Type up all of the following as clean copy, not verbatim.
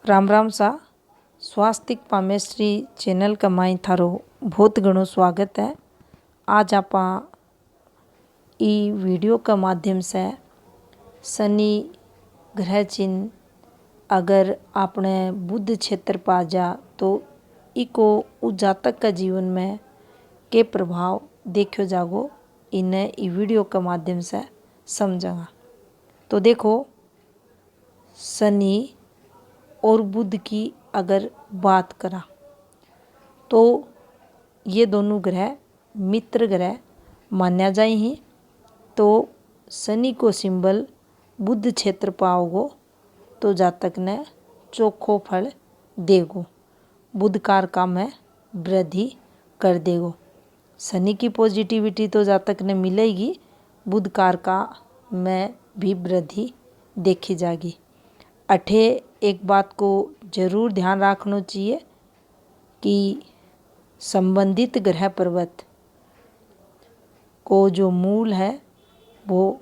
राम राम सा स्वास्तिक पामेश्री चैनल का माई थारो बहुत घणो स्वागत है। आज आप वीडियो का माध्यम से शनि ग्रह चिन्ह अगर आपने बुध क्षेत्र पा जा तो इको उस जातक का जीवन में के प्रभाव देखो जागो, इन्हें वीडियो का माध्यम से समझागा। तो देखो, शनि और बुध की अगर बात करा तो ये दोनों ग्रह मित्र ग्रह मान्या जाए ही। तो शनि को सिंबल बुध क्षेत्र पाओगो तो जातक ने चोखो फल देगो, बुध कारका में वृद्धि कर देगो। शनि की पॉजिटिविटी तो जातक ने मिलेगी, बुध कारका में भी वृद्धि देखी जाएगी। अठे एक बात को जरूर ध्यान रखना चाहिए कि संबंधित ग्रह पर्वत को जो मूल है वो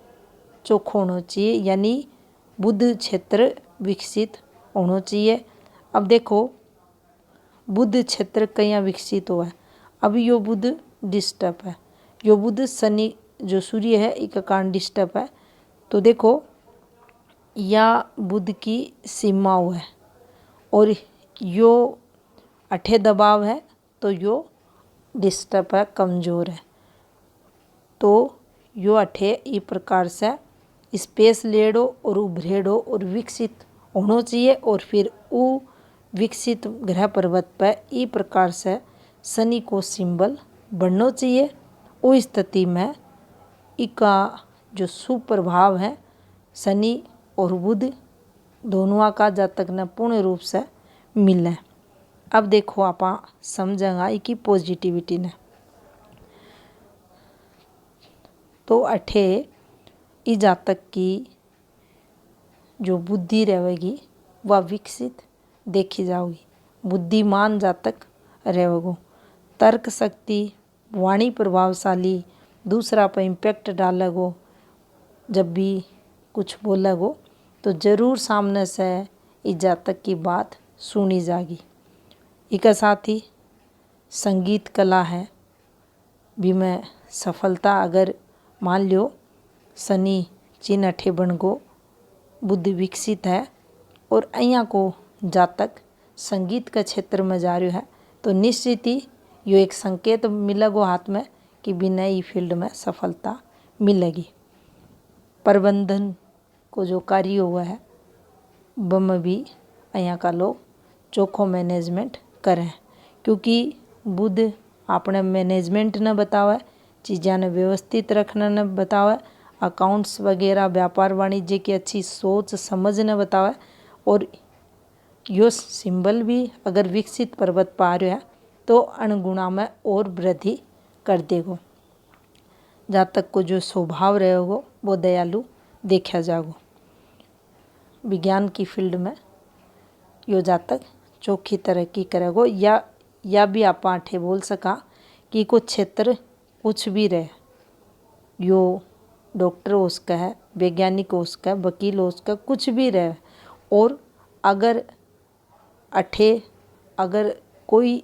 चोखो होना चाहिए, यानी बुध क्षेत्र विकसित होना चाहिए। अब देखो, बुध क्षेत्र कहीं विकसित हुआ है, अभी यो बुध डिस्टर्ब है, यो बुध शनि जो सूर्य है इसका कारण डिस्टर्ब है। तो देखो, या बुध की सीमा है और यो अठे दबाव है तो यो डिस्टर्ब है, कमज़ोर है। तो यो अठे इस प्रकार से स्पेस लेडो और उभरेडो और विकसित होना चाहिए, और फिर वो विकसित ग्रह पर्वत पर इस प्रकार से शनि को सिंबल बनना चाहिए। उस स्थिति में इसका जो सुप्रभाव है शनि और बुध दोनों का जातक ने पूर्ण रूप से मिले। अब देखो, आप समझेंगे इसकी पॉजिटिविटी ने। तो अठे इस जातक की जो बुद्धि रहेगी वह विकसित देखी जाएगी, बुद्धिमान जातक रहेगो, तर्क शक्ति, वाणी प्रभावशाली, दूसरा पर इम्पैक्ट डालेगो। जब भी कुछ बोलेगो तो जरूर सामने से इस जातक की बात सुनी जाएगी। इसके साथ ही संगीत कला है भी में सफलता, अगर मान लो शनि चिन्ह अठे बन गो, बुद्धि विकसित है और અહીંયા को जातक संगीत के क्षेत्र में जा रहा है तो निश्चित ही यो एक संकेत मिलेगो हाथ में कि बिना ई फील्ड में सफलता मिलेगी। प्रबंधन को जो कार्य हुआ है बम भी यहाँ का लोग चोखो मैनेजमेंट करें, क्योंकि बुध अपने मैनेजमेंट ने बतावे, चीज़ों ने व्यवस्थित रखने ने बतावे, अकाउंट्स वगैरह व्यापार वाणिज्य की अच्छी सोच समझ ने बतावे। और यो सिंबल भी अगर विकसित पर्वत पा रहा है तो अणगुणा में और वृद्धि कर देगो। जातक को जो स्वभाव रहेगो वो दयालु देखा जाएगो। विज्ञान की फील्ड में यो जातक चोखी तरक्की करेगो, या भी आप आठे बोल सका कि कुछ क्षेत्र कुछ भी रहे, यो डॉक्टर हो उसका है, वैज्ञानिक हो उसका है, वकील हो उसका, कुछ भी रहे। और अगर कोई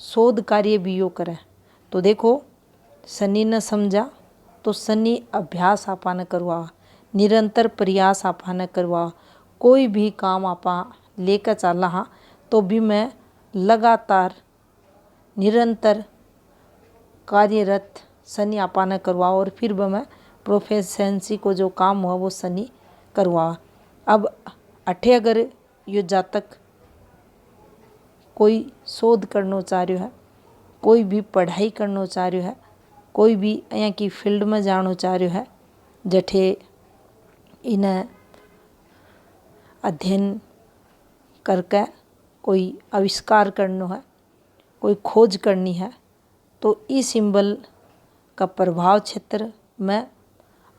शोध कार्य भी यो करे तो देखो, शनि ने समझा तो शनि अभ्यास आपाने करवा, निरंतर प्रयास आपाने करवा। कोई भी काम आपा लेकर चला हाँ तो भी मैं लगातार निरंतर कार्यरत शनि आपाने करवा, और फिर वह मैं प्रोफेशंसी को जो काम हुआ वो शनि करवा। अब अठे अगर यो जातक कोई शोध करना चाह रहा है, कोई भी पढ़ाई करना चाह रहा है, कोई भी यहाँ की फील्ड में जाना चाह रहा है, जठे इन्हें अध्ययन करके कोई आविष्कार करना है, कोई खोज करनी है, तो इस सिंबल का प्रभाव क्षेत्र में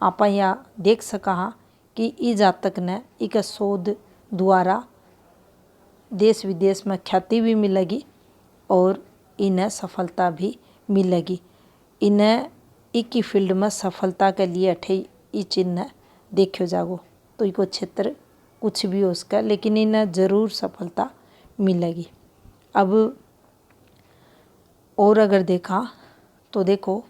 आप यहाँ देख सका हाँ कि इस जातक ने एक शोध द्वारा देश विदेश में ख्याति भी मिलेगी और इन्हें सफलता भी मिलेगी। इन्हें एक ही फील्ड में सफलता के लिए अठे ई चिन्ह देखो जागो तो इको क्षेत्र कुछ भी हो उसका, लेकिन इन्हें ज़रूर सफलता मिलेगी। अब और अगर देखा तो देखो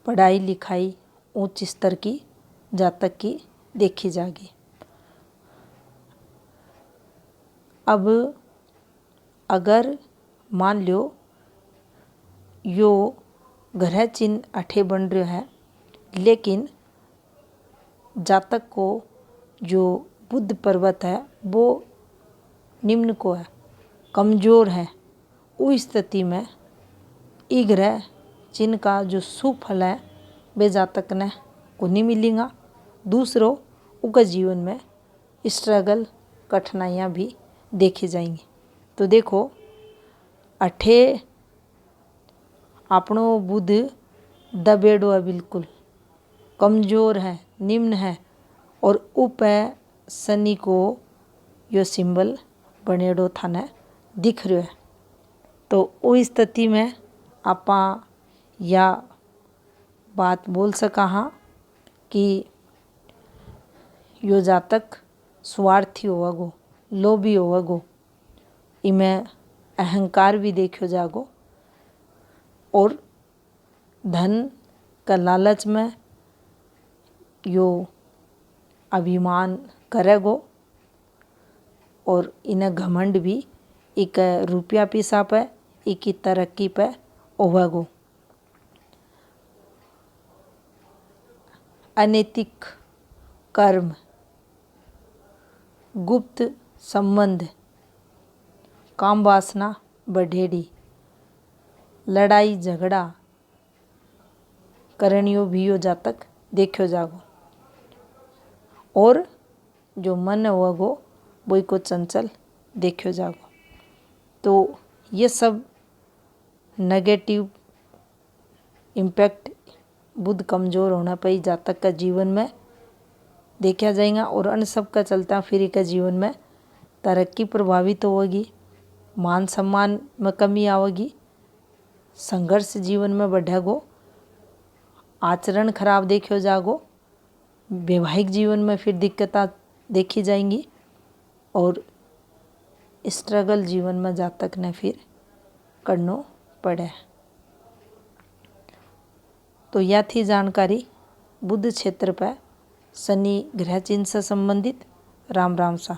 पढ़ाई लिखाई उच्च स्तर की जातक की देखी जाएगी। अब अगर मान लो यो ग्रह चिन्ह अठे बन रहा है, लेकिन जातक को जो बुध पर्वत है वो निम्न को है, कमजोर है, उस स्थिति में ई ग्रह चिन्ह का जो शुभ फल है वे जातक ने को नहीं मिलेगा। दूसरों उनका जीवन में स्ट्रगल कठिनाइयाँ भी देखी जाएंगी। तो देखो अठे अपनो बुध दबेड़ो है, बिल्कुल कमजोर है, निम्न है, और उप शनि को यो सिंबल बनेड़ो थाने दिख रहा है। तो उस स्थिति में आपा या बात बोल सका हाँ कि यो जातक स्वार्थी होवगो, लोभी होवगो, इमें अहंकार भी देखो जागो, और धन का लालच में यो अभिमान करेगो, और इन्हें घमंड भी एक रुपया पैसा पे, एक की तरक्की पे होवगो। अनैतिक कर्म, गुप्त संबंध, काम वासना बढ़ेड़ी, लड़ाई झगड़ा करणियो भी यो जातक देखो जागो, और जो मन होगो वो को चंचल देखो जागो। तो ये सब नेगेटिव इम्पैक्ट बुध कमजोर होना पर जातक का जीवन में देखा जाएगा, और अन्य सब का चलता फिर का जीवन में तरक्की प्रभावित होगी, मान सम्मान में कमी आवेगी, संघर्ष जीवन में बढ़ेगो, आचरण खराब देखो जागो, वैवाहिक जीवन में फिर दिक्कतें देखी जाएंगी, और स्ट्रगल जीवन में जातक ने फिर करना पड़े। तो यह थी जानकारी बुध क्षेत्र पर शनि ग्रह चिन्ह से संबंधित। राम राम सा।